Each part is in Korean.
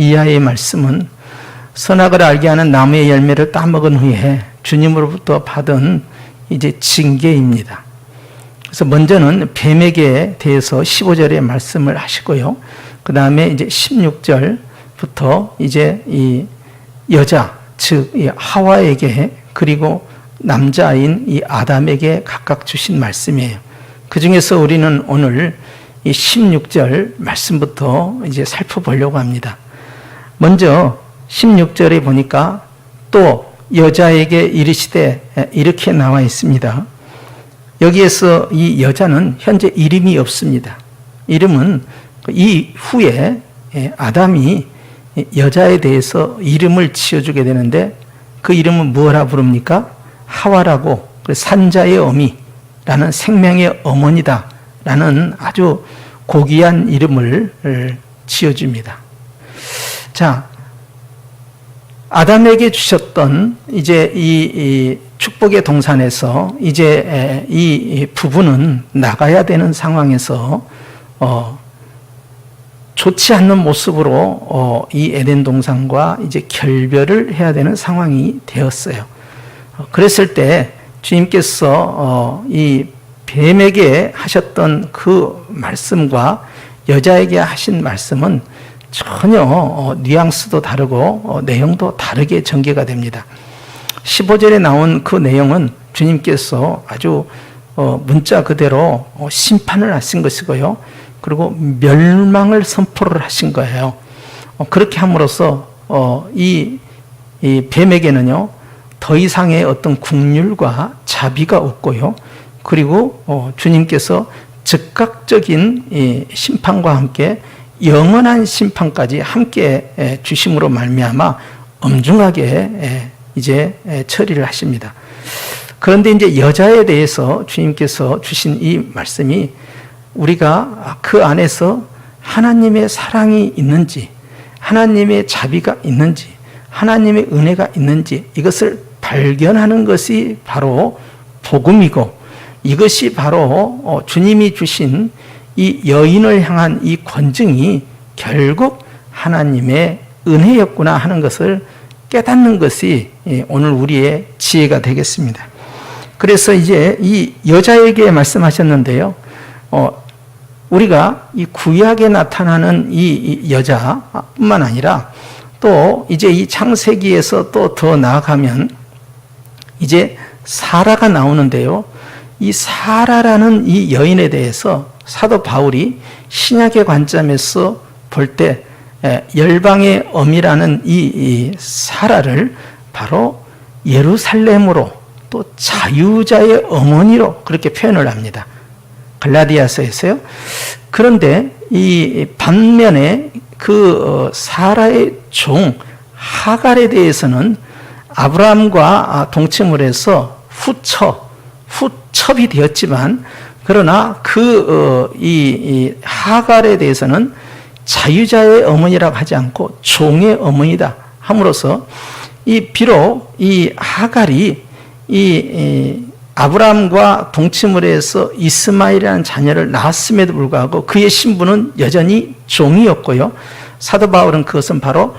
이하의 말씀은 선악을 알게 하는 나무의 열매를 따먹은 후에 주님으로부터 받은 이제 징계입니다. 그래서 먼저는 뱀에게 대해서 15절에 말씀을 하시고요. 그 다음에 이제 16절부터 이제 이 여자, 즉 이 하와에게 그리고 남자인 이 아담에게 각각 주신 말씀이에요. 그 중에서 우리는 오늘 이 16절 말씀부터 이제 살펴보려고 합니다. 먼저 16절에 보니까 또 여자에게 이르시되 이렇게 나와 있습니다. 여기에서 이 여자는 현재 이름이 없습니다. 이름은 이 후에 아담이 여자에 대해서 이름을 지어주게 되는데 그 이름은 무엇라 부릅니까? 하와라고, 산자의 어미라는 생명의 어머니다라는 아주 고귀한 이름을 지어줍니다. 자, 아담에게 주셨던 이제 이 축복의 동산에서 이제 이 부부는 나가야 되는 상황에서 좋지 않는 모습으로 이 에덴 동산과 이제 결별을 해야 되는 상황이 되었어요. 그랬을 때 주님께서 이 뱀에게 하셨던 그 말씀과 여자에게 하신 말씀은 전혀 뉘앙스도 다르고 내용도 다르게 전개가 됩니다. 15절에 나온 그 내용은 주님께서 아주 문자 그대로 심판을 하신 것이고요. 그리고 멸망을 선포를 하신 거예요. 그렇게 함으로써 이 뱀에게는요, 더 이상의 어떤 국률과 자비가 없고요. 그리고 주님께서 즉각적인 심판과 함께 영원한 심판까지 함께 주심으로 말미암아 엄중하게 이제 처리를 하십니다. 그런데 이제 여자에 대해서 주님께서 주신 이 말씀이 우리가 그 안에서 하나님의 사랑이 있는지, 하나님의 자비가 있는지, 하나님의 은혜가 있는지 이것을 발견하는 것이 바로 복음이고, 이것이 바로 주님이 주신 이 여인을 향한 이 권증이 결국 하나님의 은혜였구나 하는 것을 깨닫는 것이 오늘 우리의 지혜가 되겠습니다. 그래서 이제 이 여자에게 말씀하셨는데요. 우리가 이 구약에 나타나는 이 여자뿐만 아니라 또 이제 이 창세기에서 또 더 나아가면 이제 사라가 나오는데요. 이 사라라는 이 여인에 대해서 사도 바울이 신약의 관점에서 볼 때 열방의 어미라는 이 사라를 바로 예루살렘으로 또 자유자의 어머니로 그렇게 표현을 합니다. 갈라디아서에서요. 그런데 이 반면에 그 사라의 종 하갈에 대해서는 아브라함과 동침을 해서 후첩이 되었지만, 그러나 이 하갈에 대해서는 자유자의 어머니라고 하지 않고 종의 어머니다 함으로써 비록 이 하갈이 아브라함과 동침을 해서 이스마엘이라는 자녀를 낳았음에도 불구하고 그의 신분은 여전히 종이었고요. 사도 바울은 그것은 바로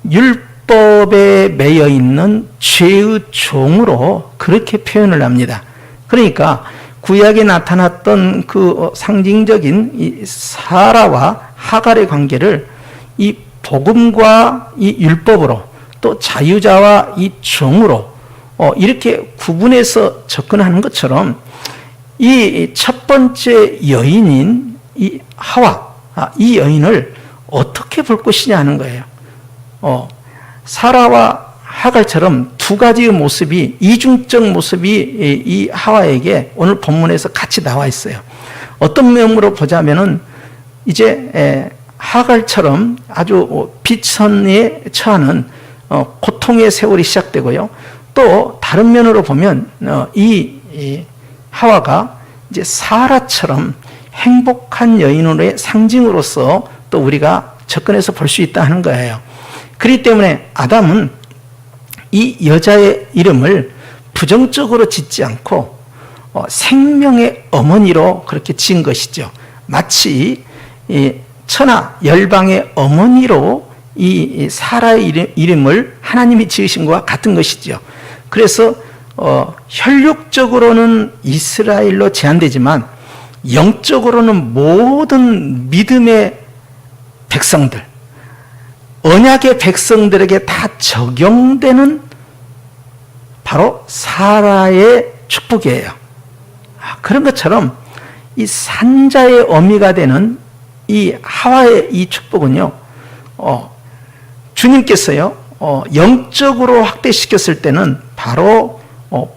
율법에 매여 있는 죄의 종으로 그렇게 표현을 합니다. 그러니까 구약에 나타났던 그 상징적인 이 사라와 하갈의 관계를 이 복음과 이 율법으로 또 자유자와 이 종으로 이렇게 구분해서 접근하는 것처럼 이 첫 번째 여인인 이 하와, 이 여인을 어떻게 볼 것이냐 하는 거예요. 사라와 하갈처럼 두 가지의 모습이, 이중적 모습이 이 하와에게 오늘 본문에서 같이 나와 있어요. 어떤 면으로 보자면은 이제 하갈처럼 아주 비천에 처하는 고통의 세월이 시작되고요. 또 다른 면으로 보면 이 하와가 이제 사라처럼 행복한 여인으로의 상징으로서 또 우리가 접근해서 볼 수 있다 하는 거예요. 그렇기 때문에 아담은 이 여자의 이름을 부정적으로 짓지 않고 생명의 어머니로 그렇게 지은 것이죠. 마치 천하 열방의 어머니로 이 사라의 이름을 하나님이 지으신 것과 같은 것이죠. 그래서 혈육적으로는 이스라엘로 제한되지만 영적으로는 모든 믿음의 백성들, 언약의 백성들에게 다 적용되는 바로 사라의 축복이에요. 그런 것처럼 이 산자의 어미가 되는 이 하와의 이 축복은요, 주님께서요, 영적으로 확대시켰을 때는 바로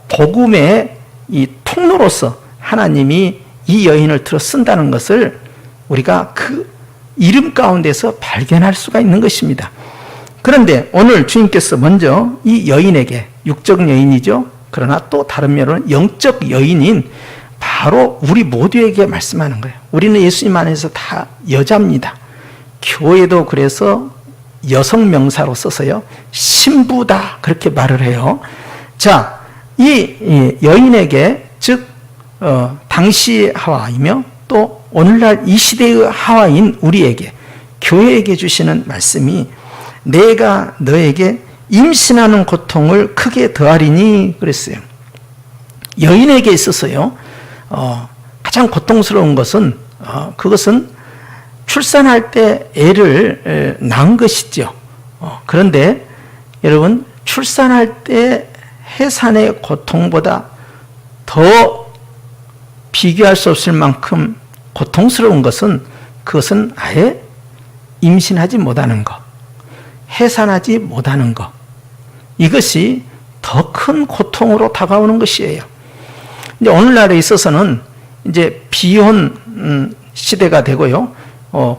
복음의 이 통로로서 하나님이 이 여인을 들어 쓴다는 것을 우리가 그 이름 가운데서 발견할 수가 있는 것입니다. 그런데 오늘 주님께서 먼저 이 여인에게, 육적 여인이죠. 그러나 또 다른 면으로는 영적 여인인 바로 우리 모두에게 말씀하는 거예요. 우리는 예수님 안에서 다 여자입니다. 교회도 그래서 여성 명사로 써서요, 신부다 그렇게 말을 해요. 자, 이 여인에게, 즉 당시 하와이며 또 오늘날 이 시대의 하와인 우리에게, 교회에게 주시는 말씀이 내가 너에게 임신하는 고통을 크게 더하리니 그랬어요. 여인에게 있어서요, 가장 고통스러운 것은 그것은 출산할 때 애를 낳은 것이죠. 그런데 여러분, 출산할 때 해산의 고통보다 더 비교할 수 없을 만큼 고통스러운 것은, 그것은 아예 임신하지 못하는 것, 해산하지 못하는 것, 이것이 더 큰 고통으로 다가오는 것이에요. 이제 오늘날에 있어서는 이제 비혼 시대가 되고요.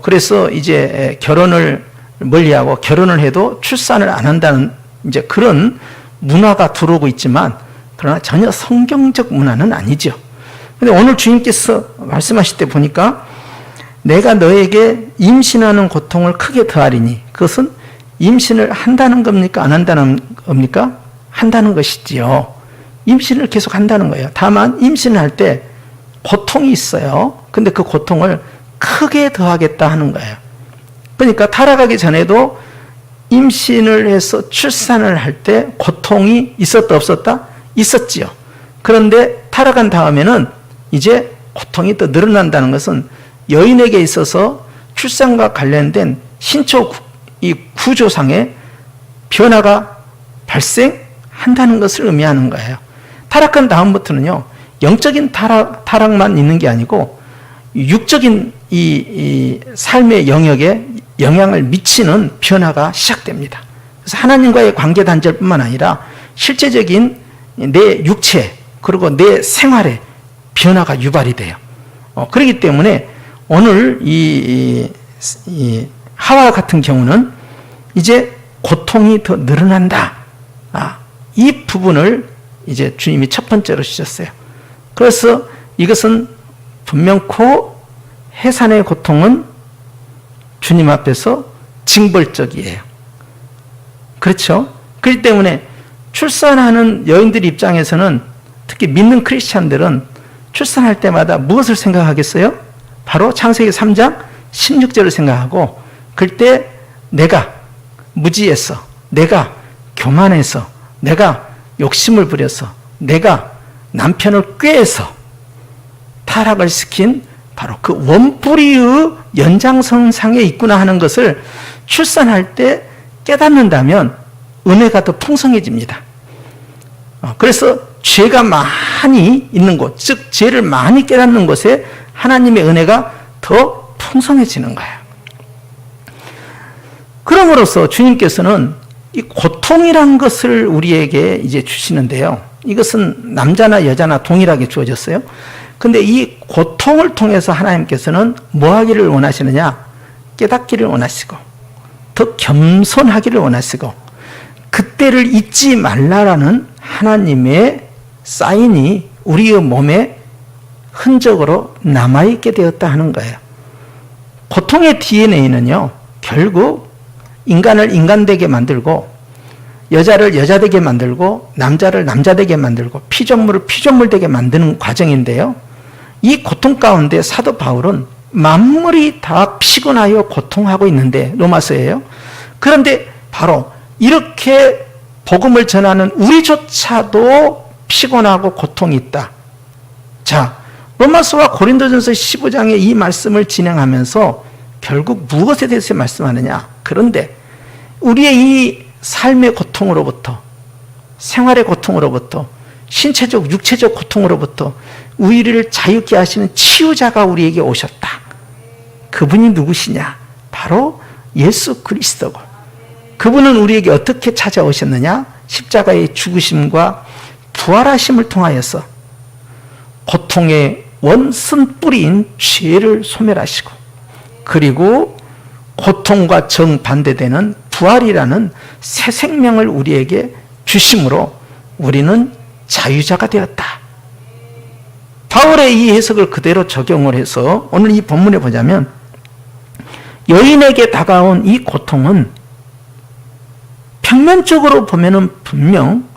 그래서 이제 결혼을 멀리하고, 결혼을 해도 출산을 안 한다는 이제 그런 문화가 들어오고 있지만, 그러나 전혀 성경적 문화는 아니죠. 근데 오늘 주님께서 말씀하실 때 보니까 내가 너에게 임신하는 고통을 크게 더하리니, 그것은 임신을 한다는 겁니까? 안 한다는 겁니까? 한다는 것이지요. 임신을 계속 한다는 거예요. 다만 임신을 할 때 고통이 있어요. 근데 그 고통을 크게 더하겠다 하는 거예요. 그러니까 타락하기 전에도 임신을 해서 출산을 할 때 고통이 있었다 없었다? 있었지요. 그런데 타락한 다음에는 이제 고통이 더 늘어난다는 것은 여인에게 있어서 출산과 관련된 신체 이 구조상의 변화가 발생한다는 것을 의미하는 거예요. 타락한 다음부터는요, 영적인 타락만 있는 게 아니고 육적인 이 삶의 영역에 영향을 미치는 변화가 시작됩니다. 그래서 하나님과의 관계 단절뿐만 아니라 실제적인 내 육체 그리고 내 생활에 변화가 유발이 돼요. 그렇기 때문에 오늘 이 하와 같은 경우는 이제 고통이 더 늘어난다. 이 부분을 이제 주님이 첫 번째로 주셨어요. 그래서 이것은 분명코 해산의 고통은 주님 앞에서 징벌적이에요. 그렇죠? 그렇기 때문에 출산하는 여인들 입장에서는, 특히 믿는 크리스찬들은 출산할 때마다 무엇을 생각하겠어요? 바로 창세기 3장 16절을 생각하고, 그때 내가 무지해서, 내가 교만해서, 내가 욕심을 부려서, 내가 남편을 꾀해서 타락을 시킨 바로 그 원뿌리의 연장선상에 있구나 하는 것을 출산할 때 깨닫는다면 은혜가 더 풍성해집니다. 그래서 죄가 많이 있는 곳, 즉 죄를 많이 깨닫는 곳에 하나님의 은혜가 더 풍성해지는 거예요. 그럼으로써 주님께서는 이 고통이란 것을 우리에게 이제 주시는데요. 이것은 남자나 여자나 동일하게 주어졌어요. 근데 이 고통을 통해서 하나님께서는 뭐 하기를 원하시느냐? 깨닫기를 원하시고, 더 겸손하기를 원하시고, 그때를 잊지 말라라는 하나님의 사인이 우리의 몸에 흔적으로 남아있게 되었다 하는 거예요. 고통의 DNA는요, 결국 인간을 인간되게 만들고, 여자를 여자되게 만들고, 남자를 남자되게 만들고, 피조물을 피조물되게 만드는 과정인데요. 이 고통 가운데 사도 바울은 만물이 다 피곤하여 고통하고 있는데, 로마서예요. 그런데 바로 이렇게 복음을 전하는 우리조차도 피곤하고 고통이 있다. 자, 로마서와 고린도전서 15장의 이 말씀을 진행하면서 결국 무엇에 대해서 말씀하느냐? 그런데 우리의 이 삶의 고통으로부터, 생활의 고통으로부터, 신체적, 육체적 고통으로부터 우리를 자유케 하시는 치유자가 우리에게 오셨다. 그분이 누구시냐? 바로 예수 그리스도고, 그분은 우리에게 어떻게 찾아오셨느냐? 십자가의 죽으심과 부활하심을 통하여서 고통의 원순뿌리인 죄를 소멸하시고, 그리고 고통과 정반대되는 부활이라는 새 생명을 우리에게 주심으로 우리는 자유자가 되었다. 바울의 이 해석을 그대로 적용을 해서 오늘 이 본문에 보자면, 여인에게 다가온 이 고통은 평면적으로 보면은 분명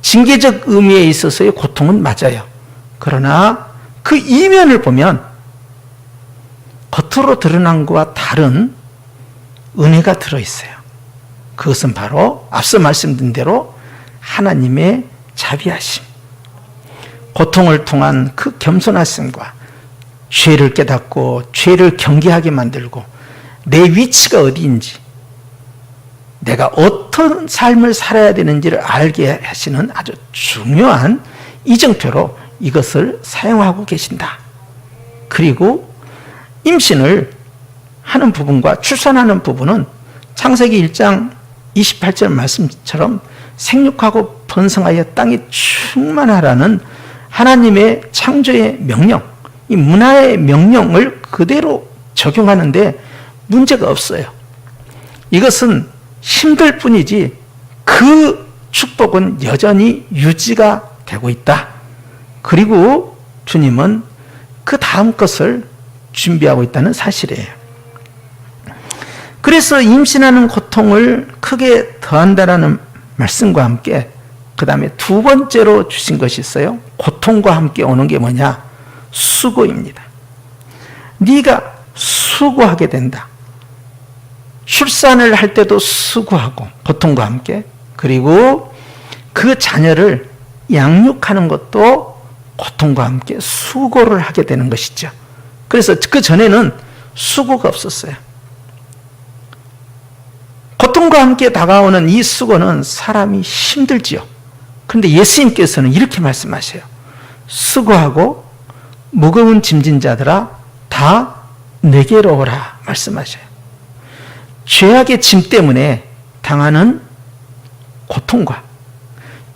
징계적 의미에 있어서의 고통은 맞아요. 그러나 그 이면을 보면 겉으로 드러난 것과 다른 은혜가 들어있어요. 그것은 바로 앞서 말씀드린 대로 하나님의 자비하심, 고통을 통한 그 겸손하심과 죄를 깨닫고 죄를 경계하게 만들고 내 위치가 어디인지, 내가 어떤 삶을 살아야 되는지를 알게 하시는 아주 중요한 이정표로 이것을 사용하고 계신다. 그리고 임신을 하는 부분과 출산하는 부분은 창세기 1장 28절 말씀처럼 생육하고 번성하여 땅에 충만하라는 하나님의 창조의 명령, 이 문화의 명령을 그대로 적용하는데 문제가 없어요. 이것은 힘들 뿐이지 그 축복은 여전히 유지가 되고 있다. 그리고 주님은 그 다음 것을 준비하고 있다는 사실이에요. 그래서 임신하는 고통을 크게 더한다라는 말씀과 함께 그 다음에 두 번째로 주신 것이 있어요. 고통과 함께 오는 게 뭐냐? 수고입니다. 네가 수고하게 된다. 출산을 할 때도 수고하고 고통과 함께, 그리고 그 자녀를 양육하는 것도 고통과 함께 수고를 하게 되는 것이죠. 그래서 그 전에는 수고가 없었어요. 고통과 함께 다가오는 이 수고는 사람이 힘들지요. 그런데 예수님께서는 이렇게 말씀하셔요. 수고하고 무거운 짐진 자들아 다 내게로 오라 말씀하셔요. 죄악의 짐 때문에 당하는 고통과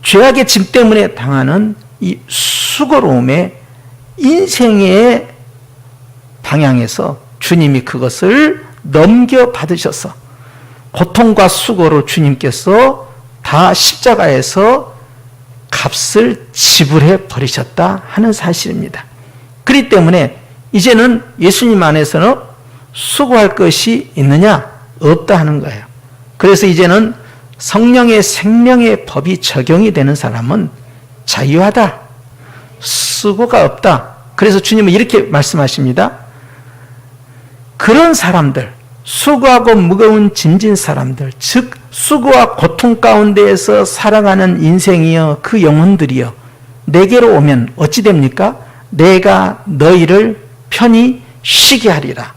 죄악의 짐 때문에 당하는 이 수고로움의 인생의 방향에서 주님이 그것을 넘겨받으셔서 고통과 수고로 주님께서 다 십자가에서 값을 지불해 버리셨다 하는 사실입니다. 그렇기 때문에 이제는 예수님 안에서는 수고할 것이 있느냐? 없다 하는 거예요. 그래서 이제는 성령의 생명의 법이 적용이 되는 사람은 자유하다. 수고가 없다. 그래서 주님은 이렇게 말씀하십니다. 그런 사람들, 수고하고 무거운 짐진 사람들, 즉 수고와 고통 가운데에서 살아가는 인생이여 그 영혼들이여 내게로 오면 어찌 됩니까? 내가 너희를 편히 쉬게 하리라.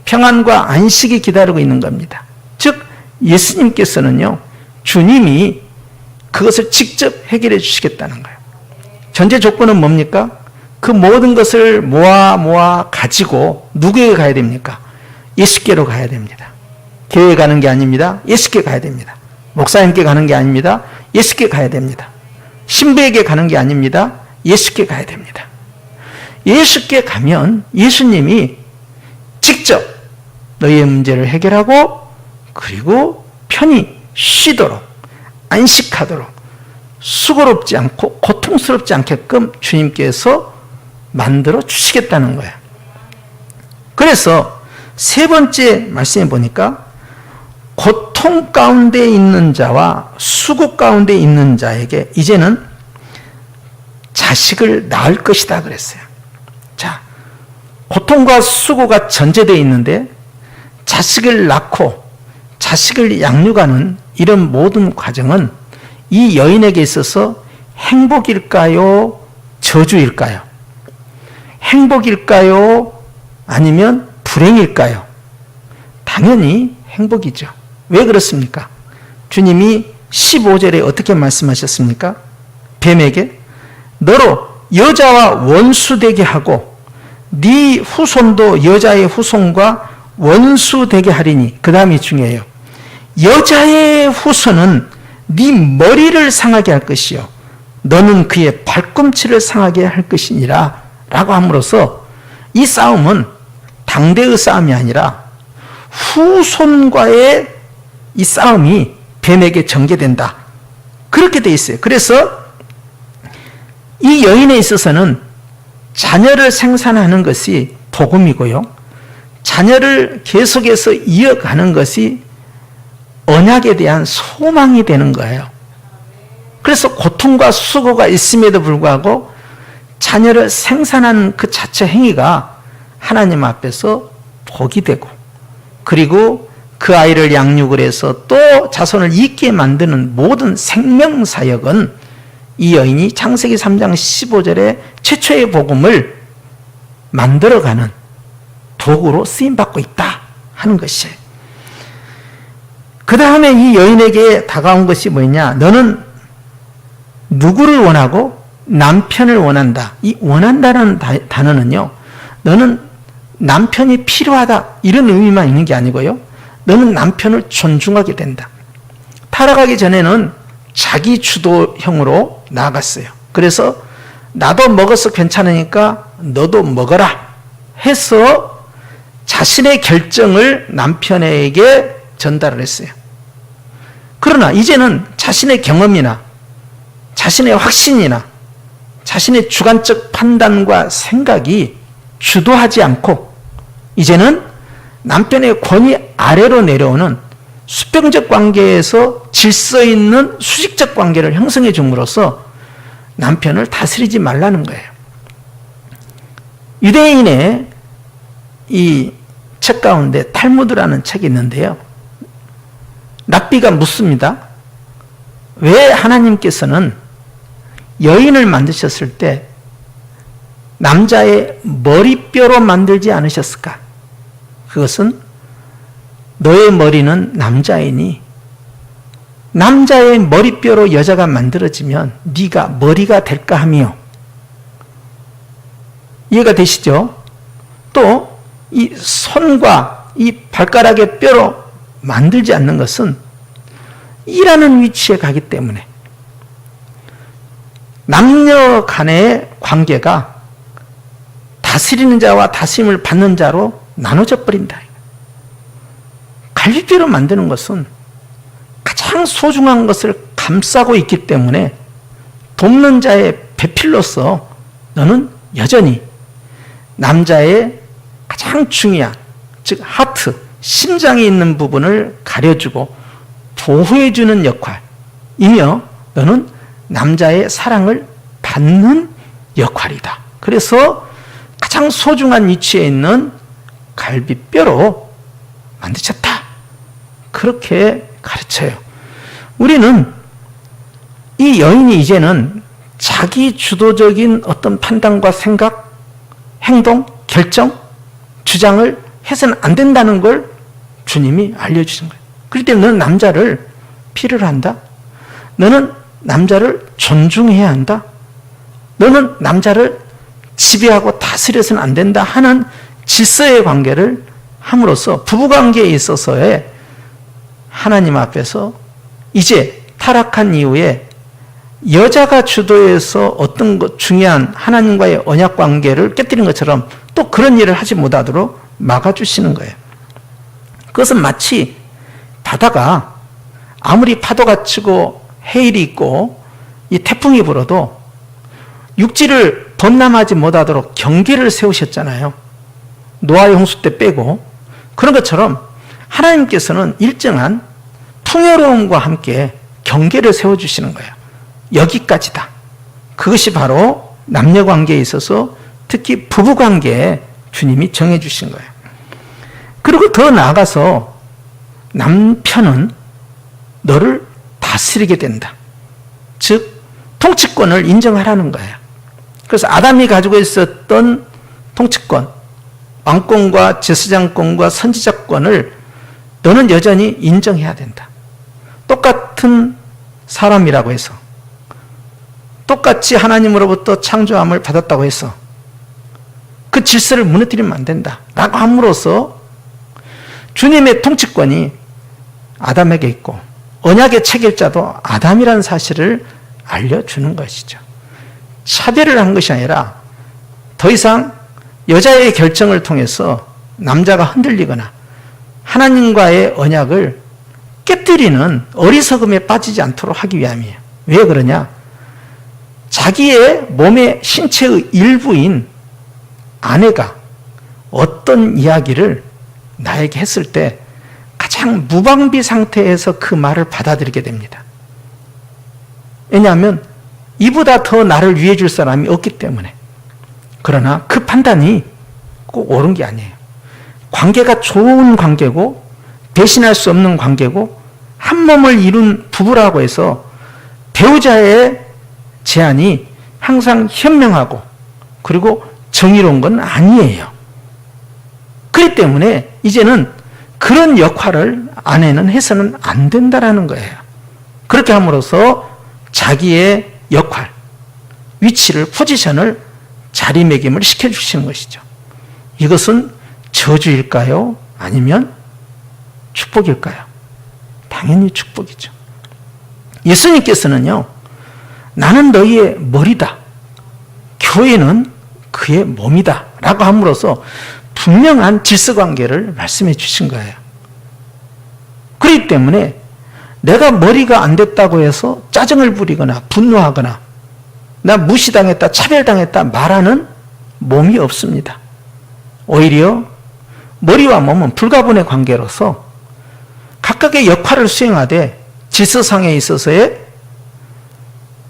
평안과 안식이 기다리고 있는 겁니다. 즉 예수님께서는요, 주님이 그것을 직접 해결해 주시겠다는 거예요. 전제 조건은 뭡니까? 그 모든 것을 모아 가지고 누구에게 가야 됩니까? 예수께로 가야 됩니다. 교회에 가는 게 아닙니다. 예수께 가야 됩니다. 목사님께 가는 게 아닙니다. 예수께 가야 됩니다. 신부에게 가는 게 아닙니다. 예수께 가야 됩니다. 예수께 가면 예수님이 직접 너희의 문제를 해결하고 그리고 편히 쉬도록 안식하도록 수고롭지 않고 고통스럽지 않게끔 주님께서 만들어 주시겠다는 거예요. 그래서 세 번째 말씀에 보니까 고통 가운데 있는 자와 수고 가운데 있는 자에게 이제는 자식을 낳을 것이다 그랬어요. 자, 고통과 수고가 전제되어 있는데 자식을 낳고 자식을 양육하는 이런 모든 과정은 이 여인에게 있어서 행복일까요? 저주일까요? 행복일까요? 아니면 불행일까요? 당연히 행복이죠. 왜 그렇습니까? 주님이 15절에 어떻게 말씀하셨습니까? 뱀에게 너로 여자와 원수되게 하고 네 후손도 여자의 후손과 원수되게 하리니, 그 다음이 중요해요. 여자의 후손은 네 머리를 상하게 할 것이요 너는 그의 발꿈치를 상하게 할 것이니라 라고 함으로써 이 싸움은 당대의 싸움이 아니라 후손과의 이 싸움이 뱀에게 전개된다, 그렇게 돼 있어요. 그래서 이 여인에 있어서는 자녀를 생산하는 것이 복음이고요, 자녀를 계속해서 이어가는 것이 언약에 대한 소망이 되는 거예요. 그래서 고통과 수고가 있음에도 불구하고 자녀를 생산하는 그 자체 행위가 하나님 앞에서 복이 되고, 그리고 그 아이를 양육을 해서 또 자손을 있게 만드는 모든 생명사역은 이 여인이 창세기 3장 15절에 최초의 복음을 만들어가는 도구로 쓰임받고 있다 하는 것이에요. 그 다음에 이 여인에게 다가온 것이 뭐냐? 너는 누구를 원하고 남편을 원한다. 이 원한다는 단어는요, 너는 남편이 필요하다 이런 의미만 있는 게 아니고요, 너는 남편을 존중하게 된다. 타락하기 전에는 자기 주도형으로 나아갔어요. 그래서 나도 먹어서 괜찮으니까 너도 먹어라 해서 자신의 결정을 남편에게 전달을 했어요. 그러나 이제는 자신의 경험이나 자신의 확신이나 자신의 주관적 판단과 생각이 주도하지 않고 이제는 남편의 권위 아래로 내려오는 수평적 관계에서 질서 있는 수직적 관계를 형성해 줌으로써 남편을 다스리지 말라는 거예요. 유대인의 이 책 가운데 탈무드라는 책이 있는데요, 랍비가 묻습니다. 왜 하나님께서는 여인을 만드셨을 때 남자의 머리뼈로 만들지 않으셨을까? 그것은 너의 머리는 남자이니 남자의 머리뼈로 여자가 만들어지면 네가 머리가 될까 하며, 이해가 되시죠? 또 이 손과 이 발가락의 뼈로 만들지 않는 것은 이라는 위치에 가기 때문에 남녀 간의 관계가 다스리는 자와 다스림을 받는 자로 나눠져 버린다. 갈비뼈로 만드는 것은 가장 소중한 것을 감싸고 있기 때문에 돕는 자의 배필로서 너는 여전히 남자의 가장 중요한, 즉 하트, 심장이 있는 부분을 가려주고 보호해주는 역할이며 너는 남자의 사랑을 받는 역할이다. 그래서 가장 소중한 위치에 있는 갈비뼈로 만드셨다, 그렇게 가르쳐요. 우리는 이 여인이 이제는 자기 주도적인 어떤 판단과 생각, 행동, 결정, 주장을 해서는 안 된다는 걸 주님이 알려주신 거예요. 그렇기 때문에 너는 남자를 필요로 한다. 너는 남자를 존중해야 한다. 너는 남자를 지배하고 다스려서는 안 된다 하는 질서의 관계를 함으로써 부부관계에 있어서의 하나님 앞에서 이제 타락한 이후에 여자가 주도해서 어떤 것 중요한 하나님과의 언약 관계를 깨뜨린 것처럼 또 그런 일을 하지 못하도록 막아주시는 거예요. 그것은 마치 바다가 아무리 파도가 치고 해일이 있고 이 태풍이 불어도 육지를 범람하지 못하도록 경계를 세우셨잖아요. 노아의 홍수 때 빼고. 그런 것처럼 하나님께서는 일정한 풍요로움과 함께 경계를 세워주시는 거예요. 여기까지다. 그것이 바로 남녀관계에 있어서 특히 부부관계에 주님이 정해주신 거예요. 그리고 더 나아가서 남편은 너를 다스리게 된다. 즉 통치권을 인정하라는 거예요. 그래서 아담이 가지고 있었던 통치권, 왕권과 제사장권과 선지자권을 너는 여전히 인정해야 된다. 똑같은 사람이라고 해서, 똑같이 하나님으로부터 창조함을 받았다고 해서 그 질서를 무너뜨리면 안 된다 라고 함으로써 주님의 통치권이 아담에게 있고 언약의 체결자도 아담이라는 사실을 알려주는 것이죠. 차별을 한 것이 아니라 더 이상 여자의 결정을 통해서 남자가 흔들리거나 하나님과의 언약을 깨뜨리는 어리석음에 빠지지 않도록 하기 위함이에요. 왜 그러냐? 자기의 몸의 신체의 일부인 아내가 어떤 이야기를 나에게 했을 때 가장 무방비 상태에서 그 말을 받아들이게 됩니다. 왜냐하면 이보다 더 나를 위해 줄 사람이 없기 때문에. 그러나 그 판단이 꼭 옳은 게 아니에요. 관계가 좋은 관계고 배신할 수 없는 관계고 한 몸을 이룬 부부라고 해서 배우자의 제안이 항상 현명하고 그리고 정의로운 건 아니에요. 그렇기 때문에 이제는 그런 역할을 아내는 해서는 안 된다라는 거예요. 그렇게 함으로써 자기의 역할, 위치를, 포지션을 자리매김을 시켜주시는 것이죠. 이것은 저주일까요? 아니면 축복일까요? 당연히 축복이죠. 예수님께서는요, 나는 너희의 머리다. 교회는 그의 몸이다. 라고 함으로써 분명한 질서관계를 말씀해 주신 거예요. 그렇기 때문에 내가 머리가 안 됐다고 해서 짜증을 부리거나 분노하거나 나 무시당했다, 차별당했다 말하는 몸이 없습니다. 오히려 머리와 몸은 불가분의 관계로서 각각의 역할을 수행하되 질서상에 있어서의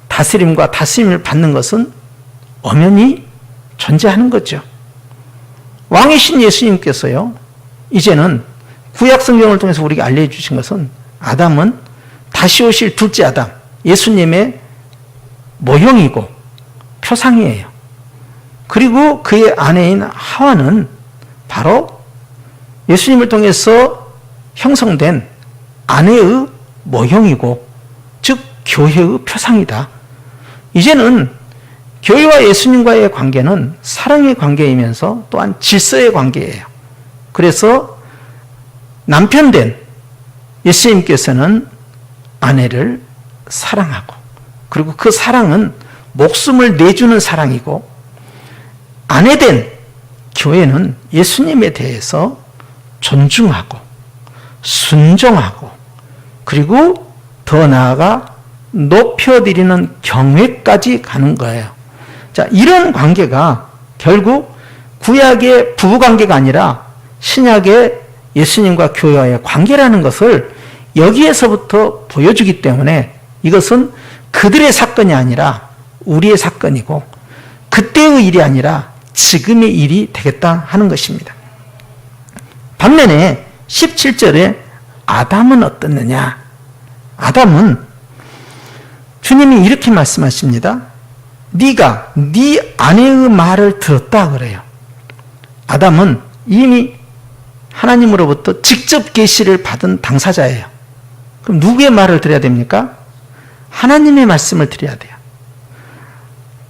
다스림과 다스림을 받는 것은 엄연히 존재하는 거죠. 왕이신 예수님께서요, 이제는 구약 성경을 통해서 우리에게 알려주신 것은 아담은 다시 오실 둘째 아담, 예수님의 모형이고 표상이에요. 그리고 그의 아내인 하와는 바로 예수님을 통해서 형성된 아내의 모형이고, 즉 교회의 표상이다. 이제는 교회와 예수님과의 관계는 사랑의 관계이면서 또한 질서의 관계예요. 그래서 남편된 예수님께서는 아내를 사랑하고, 그리고 그 사랑은 목숨을 내주는 사랑이고, 아내된 교회는 예수님에 대해서 존중하고 순종하고 그리고 더 나아가 높여드리는 경외까지 가는 거예요. 자, 이런 관계가 결국 구약의 부부관계가 아니라 신약의 예수님과 교회와의 관계라는 것을 여기에서부터 보여주기 때문에 이것은 그들의 사건이 아니라 우리의 사건이고 그때의 일이 아니라 지금의 일이 되겠다 하는 것입니다. 반면에 17절에 아담은 어떻느냐? 아담은 주님이 이렇게 말씀하십니다. 네가 네 아내의 말을 들었다 그래요. 아담은 이미 하나님으로부터 직접 계시를 받은 당사자예요. 그럼 누구의 말을 들어야 됩니까? 하나님의 말씀을 드려야 돼요.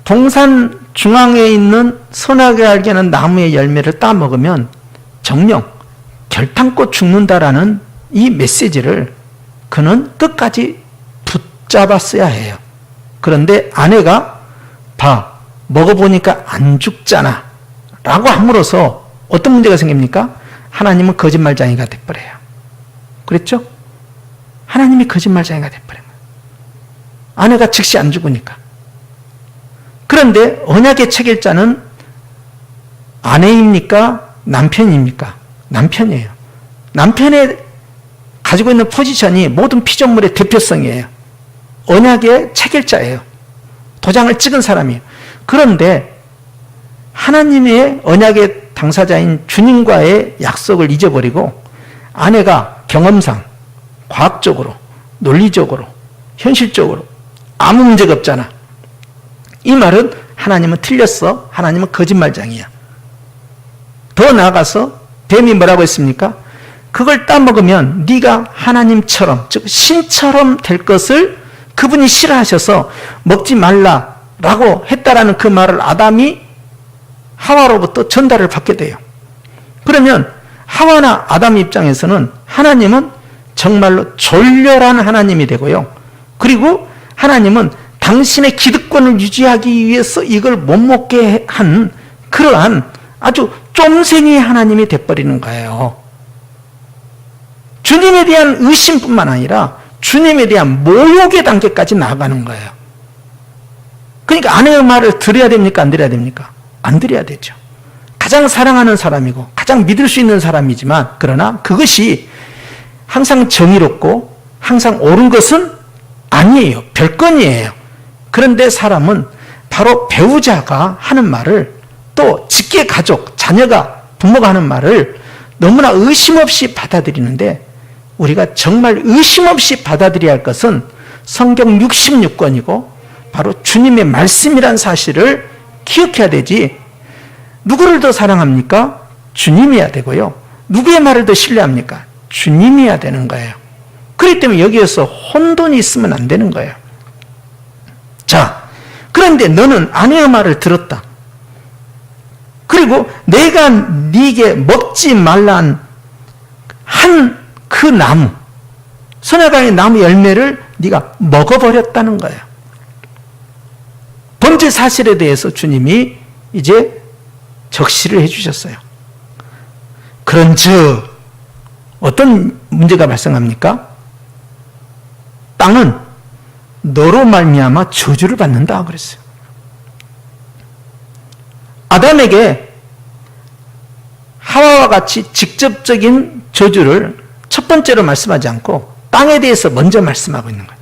동산 중앙에 있는 선악을 알게 하는 나무의 열매를 따먹으면 정령 결탄코 죽는다라는 이 메시지를 그는 끝까지 붙잡았어야 해요. 그런데 아내가 봐, 먹어보니까 안 죽잖아 라고 함으로써 어떤 문제가 생깁니까? 하나님은 거짓말쟁이가 돼버려요. 그랬죠? 하나님이 거짓말쟁이가 돼버려요. 아내가 즉시 안 죽으니까. 그런데 언약의 체결자는 아내입니까? 남편입니까? 남편이에요. 남편의 가지고 있는 포지션이 모든 피조물의 대표성이에요. 언약의 체결자예요. 도장을 찍은 사람이에요. 그런데 하나님의 언약의 당사자인 주님과의 약속을 잊어버리고 아내가 경험상, 과학적으로, 논리적으로, 현실적으로 아무 문제가 없잖아. 이 말은 하나님은 틀렸어. 하나님은 거짓말장이야. 더 나아가서 뱀이 뭐라고 했습니까? 그걸 따먹으면 네가 하나님처럼, 즉 신처럼 될 것을 그분이 싫어하셔서 먹지 말라라고 했다라는 그 말을 아담이 하와로부터 전달을 받게 돼요. 그러면 하와나 아담 입장에서는 하나님은 정말로 졸렬한 하나님이 되고요. 그리고 하나님은 당신의 기득권을 유지하기 위해서 이걸 못 먹게 한 그러한 아주 쫌생이 하나님이 돼버리는 거예요. 주님에 대한 의심뿐만 아니라 주님에 대한 모욕의 단계까지 나아가는 거예요. 그러니까 아내의 말을 들어야 됩니까? 안 들어야 됩니까? 안 들어야 되죠. 가장 사랑하는 사람이고 가장 믿을 수 있는 사람이지만, 그러나 그것이 항상 정의롭고 항상 옳은 것은 아니에요. 별건이에요. 그런데 사람은 바로 배우자가 하는 말을, 또 직계 가족, 자녀가, 부모가 하는 말을 너무나 의심 없이 받아들이는데, 우리가 정말 의심 없이 받아들여야 할 것은 성경 66권이고 바로 주님의 말씀이란 사실을 기억해야 되지. 누구를 더 사랑합니까? 주님이어야 되고요. 누구의 말을 더 신뢰합니까? 주님이어야 되는 거예요. 그렇기 때문에 여기에서 혼돈이 있으면 안 되는 거예요. 자, 그런데 너는 아내의 말을 들었다. 그리고 내가 네게 먹지 말란 한 그 나무, 선악과의 나무 열매를 네가 먹어버렸다는 거예요. 범죄 사실에 대해서 주님이 이제 적시를 해주셨어요. 그런즉 어떤 문제가 발생합니까? 땅은 너로 말미암아 저주를 받는다 그랬어요. 아담에게 하와와 같이 직접적인 저주를 첫 번째로 말씀하지 않고 땅에 대해서 먼저 말씀하고 있는 거예요.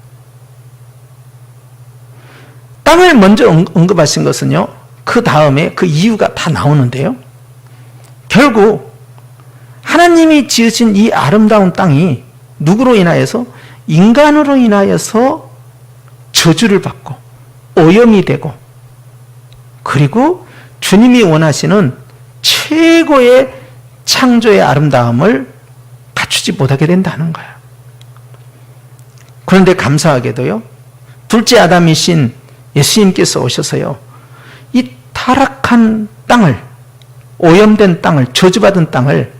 땅을 먼저 언급하신 것은요, 그 다음에 그 이유가 다 나오는데요. 결국 하나님이 지으신 이 아름다운 땅이 누구로 인하여서? 인간으로 인하여서 저주를 받고 오염이 되고, 그리고 주님이 원하시는 최고의 창조의 아름다움을 갖추지 못하게 된다는 거예요. 그런데 감사하게도요, 둘째 아담이신 예수님께서 오셔서요, 이 타락한 땅을, 오염된 땅을, 저주받은 땅을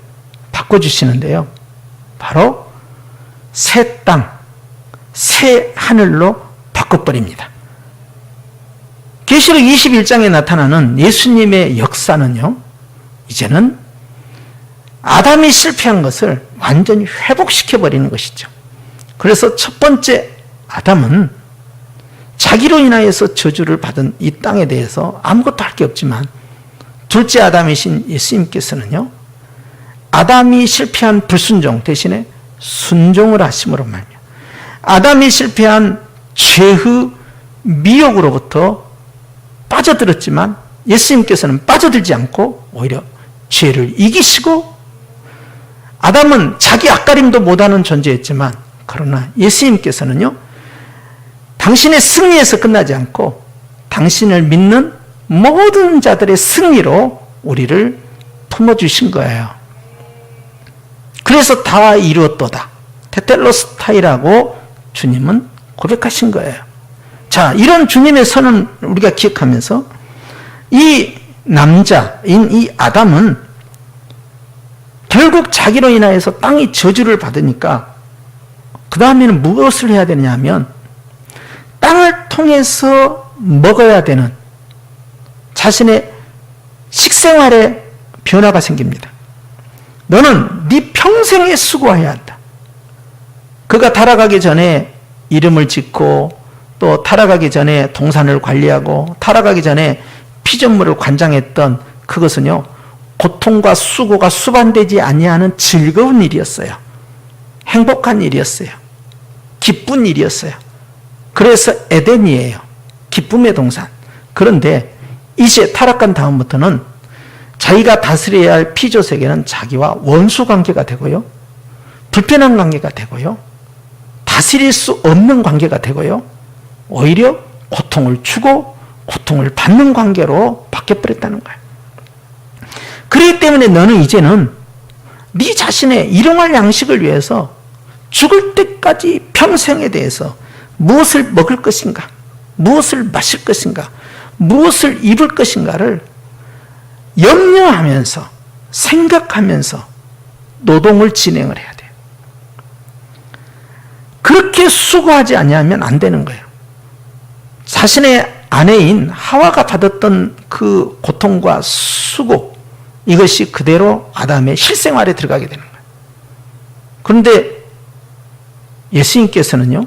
바꿔주시는데요, 바로 새 땅, 새 하늘로 바꿔버립니다. 계시록 21장에 나타나는 예수님의 역사는요, 이제는 아담이 실패한 것을 완전히 회복시켜버리는 것이죠. 그래서 첫 번째 아담은 자기로 인하여서 저주를 받은 이 땅에 대해서 아무것도 할 게 없지만, 둘째 아담이신 예수님께서는요, 아담이 실패한 불순종 대신에 순종을 하심으로 말미암아 아담이 실패한 죄의 미혹으로부터 빠져들었지만, 예수님께서는 빠져들지 않고 오히려 죄를 이기시고, 아담은 자기 앞가림도 못하는 존재였지만, 그러나 예수님께서는요, 당신의 승리에서 끝나지 않고 당신을 믿는 모든 자들의 승리로 우리를 품어주신 거예요. 그래서 다 이루었도다, 테텔로스타이라고 주님은 고백하신 거예요. 자, 이런 주님의 선언을 우리가 기억하면서 이 남자인 이 아담은 결국 자기로 인하여서 땅이 저주를 받으니까 그 다음에는 무엇을 해야 되느냐 하면, 땅을 통해서 먹어야 되는 자신의 식생활에 변화가 생깁니다. 너는 네 평생에 수고해야 한다. 그가 타락하기 전에 이름을 짓고, 또 타락하기 전에 동산을 관리하고, 타락하기 전에 피조물을 관장했던 그것은요, 고통과 수고가 수반되지 아니하는 즐거운 일이었어요. 행복한 일이었어요. 기쁜 일이었어요. 그래서 에덴이에요. 기쁨의 동산. 그런데 이제 타락한 다음부터는 자기가 다스려야 할 피조 세계는 자기와 원수 관계가 되고요, 불편한 관계가 되고요. 다스릴 수 없는 관계가 되고요. 오히려 고통을 주고 고통을 받는 관계로 바뀌어버렸다는 거예요. 그렇기 때문에 너는 이제는 네 자신의 일용할 양식을 위해서 죽을 때까지 평생에 대해서 무엇을 먹을 것인가, 무엇을 마실 것인가, 무엇을 입을 것인가를 염려하면서 생각하면서 노동을 진행을 해야 돼요. 그렇게 수고하지 아니하면 안 되는 거예요. 자신의 아내인 하와가 받았던 그 고통과 수고, 이것이 그대로 아담의 실생활에 들어가게 되는 거예요. 그런데 예수님께서는요,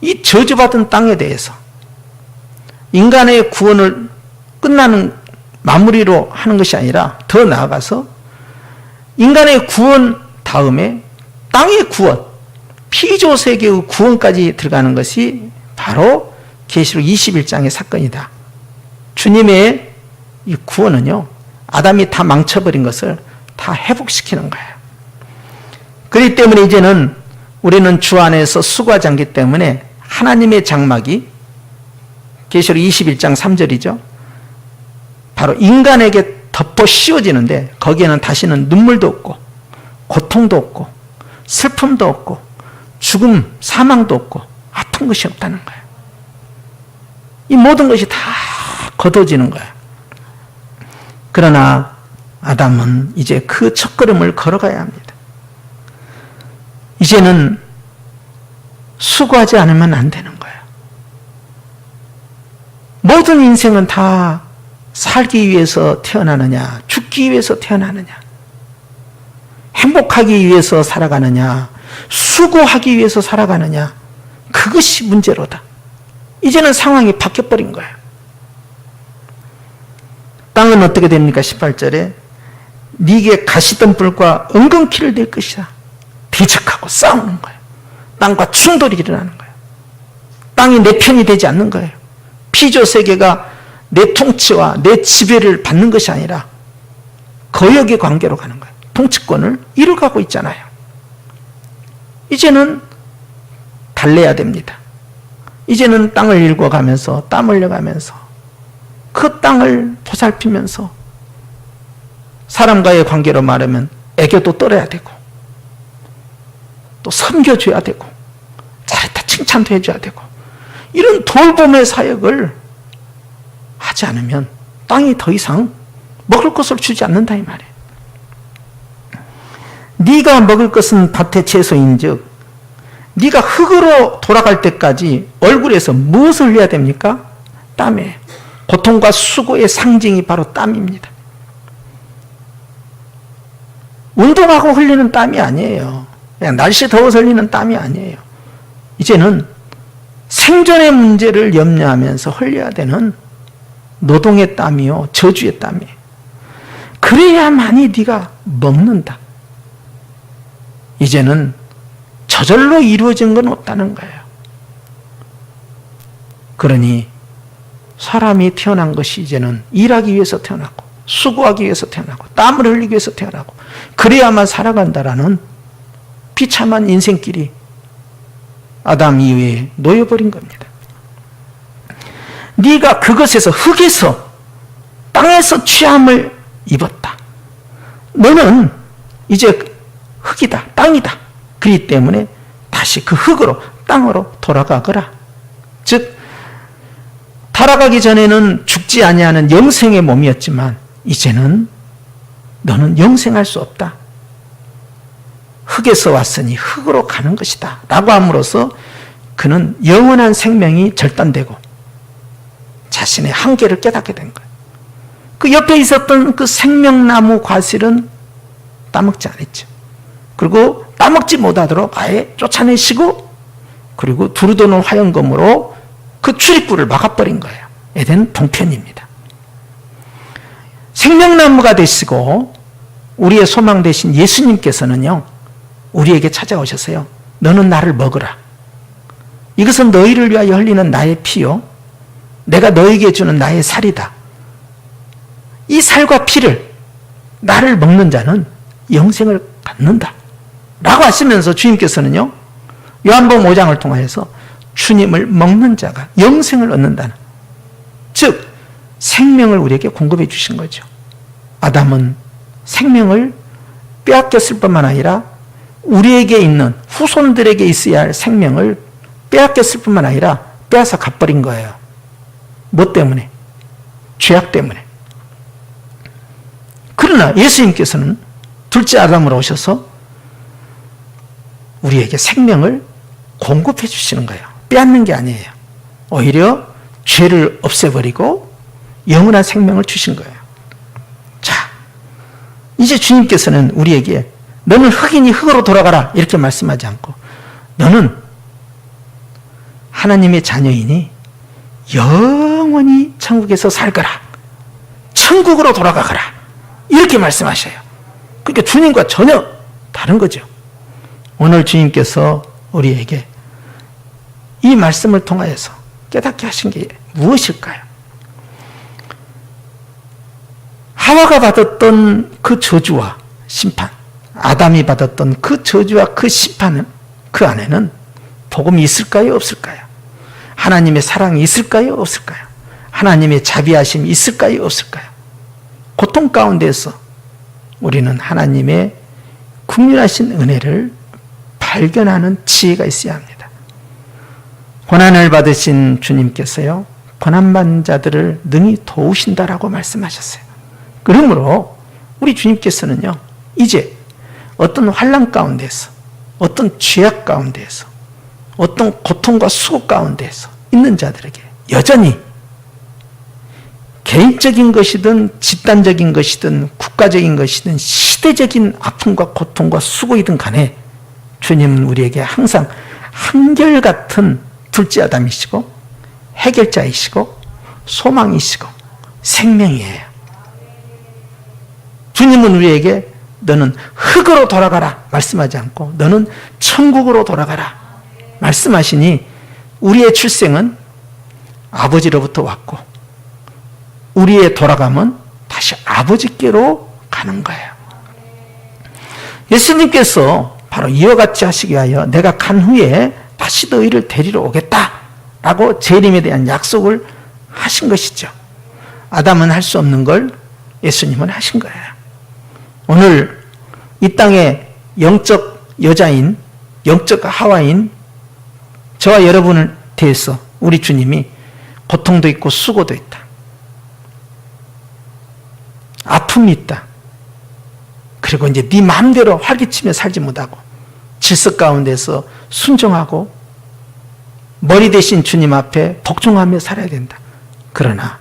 이 저주받은 땅에 대해서 인간의 구원을 끝나는 마무리로 하는 것이 아니라 더 나아가서 인간의 구원 다음에 땅의 구원, 피조 세계의 구원까지 들어가는 것이 바로 계시록 21장의 사건이다. 주님의 이 구원은요, 아담이 다 망쳐버린 것을 다 회복시키는 거예요. 그렇기 때문에 이제는 우리는 주 안에서 수고하지 않기 때문에 하나님의 장막이 계시록 21장 3절이죠. 바로 인간에게 덮어 씌워지는데 거기에는 다시는 눈물도 없고 고통도 없고 슬픔도 없고 죽음, 사망도 없고 아픈 것이 없다는 거예요. 이 모든 것이 다 거둬지는 거예요. 그러나 아담은 이제 그 첫걸음을 걸어가야 합니다. 이제는 수고하지 않으면 안 되는 거예요. 모든 인생은 다 살기 위해서 태어나느냐, 죽기 위해서 태어나느냐, 행복하기 위해서 살아가느냐, 수고하기 위해서 살아가느냐, 그것이 문제로다. 이제는 상황이 바뀌어버린 거예요. 땅은 어떻게 됩니까? 18절에 네게 가시덤불과 은근키를 낼 것이다. 대적하고 싸우는 거예요. 땅과 충돌이 일어나는 거예요. 땅이 내 편이 되지 않는 거예요. 피조 세계가 내 통치와 내 지배를 받는 것이 아니라 거역의 관계로 가는 거예요. 통치권을 이뤄가고 있잖아요. 이제는 달래야 됩니다. 이제는 땅을 일궈가면서 땀 흘려가면서 그 땅을 보살피면서 사람과의 관계로 말하면 애교도 떨어야 되고 또 섬겨줘야 되고 잘했다 칭찬도 해줘야 되고 이런 돌봄의 사역을 하지 않으면 땅이 더 이상 먹을 것을 주지 않는다 이 말이에요. 네가 먹을 것은 밭의 채소인즉 네가 흙으로 돌아갈 때까지 얼굴에서 무엇을 흘려야 됩니까? 땀에. 고통과 수고의 상징이 바로 땀입니다. 운동하고 흘리는 땀이 아니에요. 그냥 날씨 더워서 흘리는 땀이 아니에요. 이제는 생존의 문제를 염려하면서 흘려야 되는 노동의 땀이요, 저주의 땀이에요. 그래야만이 네가 먹는다. 이제는 저절로 이루어진 건 없다는 거예요. 그러니 사람이 태어난 것이 이제는 일하기 위해서 태어나고 수고하기 위해서 태어나고 땀을 흘리기 위해서 태어나고 그래야만 살아간다라는 비참한 인생길이 아담 이후에 놓여버린 겁니다. 네가 그것에서 흙에서 땅에서 취함을 입었다. 너는 이제 흙이다, 땅이다. 그렇기 때문에 다시 그 흙으로 땅으로 돌아가거라. 즉 살아가기 전에는 죽지 아니하는 영생의 몸이었지만 이제는 너는 영생할 수 없다. 흙에서 왔으니 흙으로 가는 것이다 라고 함으로써 그는 영원한 생명이 절단되고 자신의 한계를 깨닫게 된 거예요. 그 옆에 있었던 그 생명나무 과실은 따먹지 않았죠. 그리고 따먹지 못하도록 아예 쫓아내시고 그리고 두루도는 화영검으로 그 출입구를 막아버린 거예요. 에덴 동편입니다. 생명나무가 되시고 우리의 소망 되신 예수님께서는요, 우리에게 찾아오셨어요. 너는 나를 먹으라. 이것은 너희를 위하여 흘리는 나의 피요, 내가 너에게 주는 나의 살이다. 이 살과 피를, 나를 먹는 자는 영생을 갖는다. 라고 하시면서 주님께서는요, 요한복음 5장을 통하여서 주님을 먹는 자가 영생을 얻는다는, 즉 생명을 우리에게 공급해 주신 거죠. 아담은 생명을 빼앗겼을 뿐만 아니라 우리에게 있는, 후손들에게 있어야 할 생명을 빼앗겼을 뿐만 아니라 빼앗아 가버린 거예요. 뭐 때문에? 죄악 때문에. 그러나 예수님께서는 둘째 아담으로 오셔서 우리에게 생명을 공급해 주시는 거예요. 빼앗는 게 아니에요. 오히려 죄를 없애버리고 영원한 생명을 주신 거예요. 자, 이제 주님께서는 우리에게 너는 흙이니 흙으로 돌아가라 이렇게 말씀하지 않고, 너는 하나님의 자녀이니 영원히 천국에서 살거라, 천국으로 돌아가거라 이렇게 말씀하셔요. 그러니까 주님과 전혀 다른 거죠. 오늘 주님께서 우리에게 이 말씀을 통하여서 깨닫게 하신 게 무엇일까요? 하와가 받았던 그 저주와 심판, 아담이 받았던 그 저주와 그 심판은, 그 안에는 복음이 있을까요? 없을까요? 하나님의 사랑이 있을까요? 없을까요? 하나님의 자비하심이 있을까요? 없을까요? 고통 가운데서 우리는 하나님의 국률하신 은혜를 발견하는 지혜가 있어야 합니다. 고난을 받으신 주님께서요, 고난받는 자들을 능히 도우신다라고 말씀하셨어요. 그러므로 우리 주님께서는요, 이제 어떤 환난 가운데서, 어떤 죄악 가운데서, 어떤 고통과 수고 가운데서 있는 자들에게 여전히 개인적인 것이든 집단적인 것이든 국가적인 것이든 시대적인 아픔과 고통과 수고이든 간에 주님은 우리에게 항상 한결같은 둘째 아담이시고 해결자이시고 소망이시고 생명이에요. 주님은 우리에게 너는 흙으로 돌아가라 말씀하지 않고 너는 천국으로 돌아가라 말씀하시니, 우리의 출생은 아버지로부터 왔고 우리의 돌아감은 다시 아버지께로 가는 거예요. 예수님께서 바로 이와 같이 하시기 위하여 내가 간 후에 다시 너희를 데리러 오겠다라고 재림에 대한 약속을 하신 것이죠. 아담은 할 수 없는 걸 예수님은 하신 거예요. 오늘 이 땅에 영적 여자인, 영적 하와인 저와 여러분을 대해서 우리 주님이 고통도 있고 수고도 있다, 아픔이 있다, 그리고 이제 네 마음대로 활기치며 살지 못하고 질서 가운데서 순종하고 머리 대신 주님 앞에 복종하며 살아야 된다. 그러나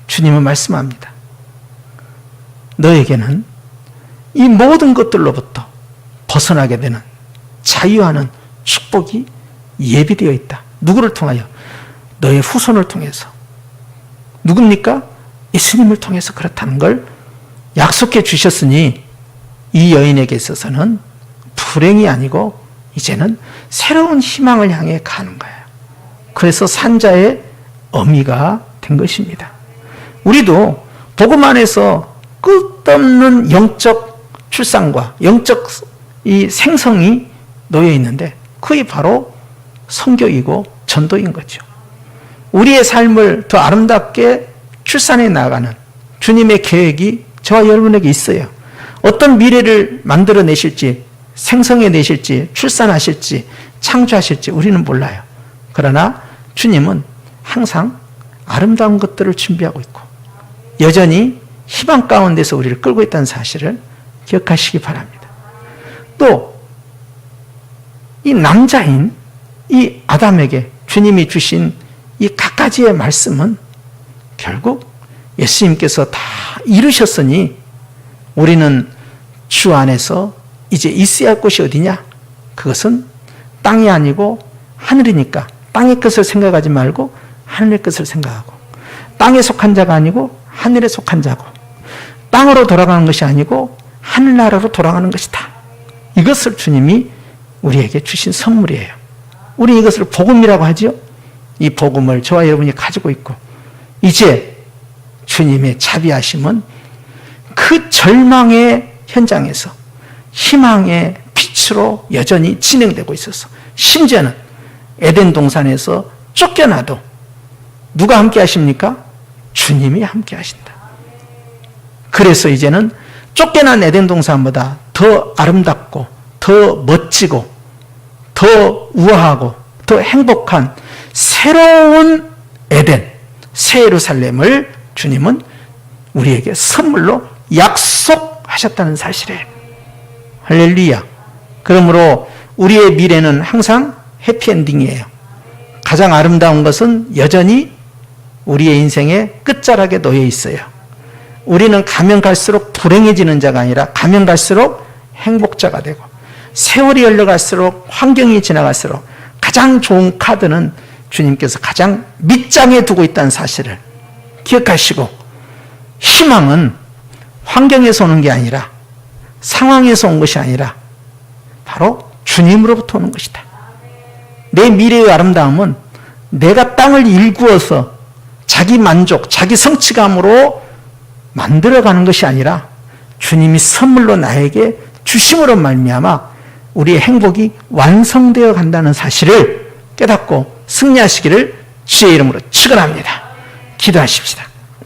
주님은 말씀합니다. 너에게는 이 모든 것들로부터 벗어나게 되는 자유하는 축복이 예비되어 있다. 누구를 통하여? 너의 후손을 통해서. 누굽니까? 예수님을 통해서 그렇다는 걸 약속해 주셨으니 이 여인에게 있어서는 불행이 아니고 이제는 새로운 희망을 향해 가는 거예요. 그래서 산자의 어미가 된 것입니다. 우리도 복음 안에서 끝없는 영적 출산과 영적 이 생성이 놓여 있는데, 그게 바로 선교이고 전도인 거죠. 우리의 삶을 더 아름답게 출산해 나가는 주님의 계획이 저와 여러분에게 있어요. 어떤 미래를 만들어내실지, 생성해내실지, 출산하실지, 창조하실지 우리는 몰라요. 그러나 주님은 항상 아름다운 것들을 준비하고 있고 여전히 희망 가운데서 우리를 끌고 있다는 사실을 기억하시기 바랍니다. 또 이 남자인 이 아담에게 주님이 주신 이 갖가지의 말씀은 결국 예수님께서 다 이루셨으니 우리는 주 안에서 이제 있어야 할 곳이 어디냐? 그것은 땅이 아니고 하늘이니까 땅의 것을 생각하지 말고 하늘의 것을 생각하고, 땅에 속한 자가 아니고 하늘에 속한 자고, 땅으로 돌아가는 것이 아니고 하늘나라로 돌아가는 것이다. 이것을 주님이 우리에게 주신 선물이에요. 우리 이것을 복음이라고 하죠. 이 복음을 저와 여러분이 가지고 있고, 이제 주님의 자비하심은 그 절망의 현장에서 희망의 빛으로 여전히 진행되고 있어서 심지어는 에덴 동산에서 쫓겨나도 누가 함께 하십니까? 주님이 함께 하신다. 그래서 이제는 쫓겨난 에덴 동산보다 더 아름답고 더 멋지고 더 우아하고 더 행복한 새로운 에덴, 새 예루살렘을 주님은 우리에게 선물로 약속하셨다는 사실이에요. 할렐루야. 그러므로 우리의 미래는 항상 해피엔딩이에요. 가장 아름다운 것은 여전히 우리의 인생의 끝자락에 놓여 있어요. 우리는 가면 갈수록 불행해지는 자가 아니라 가면 갈수록 행복자가 되고, 세월이 흘러갈수록, 환경이 지나갈수록 가장 좋은 카드는 주님께서 가장 밑장에 두고 있다는 사실을 기억하시고, 희망은 환경에서 오는 게 아니라, 상황에서 온 것이 아니라 바로 주님으로부터 오는 것이다. 내 미래의 아름다움은 내가 땅을 일구어서 자기 만족, 자기 성취감으로 만들어가는 것이 아니라 주님이 선물로 나에게 주심으로 말미암아 우리의 행복이 완성되어 간다는 사실을 깨닫고 승리하시기를 주의 이름으로 축원합니다. 기도하십시다.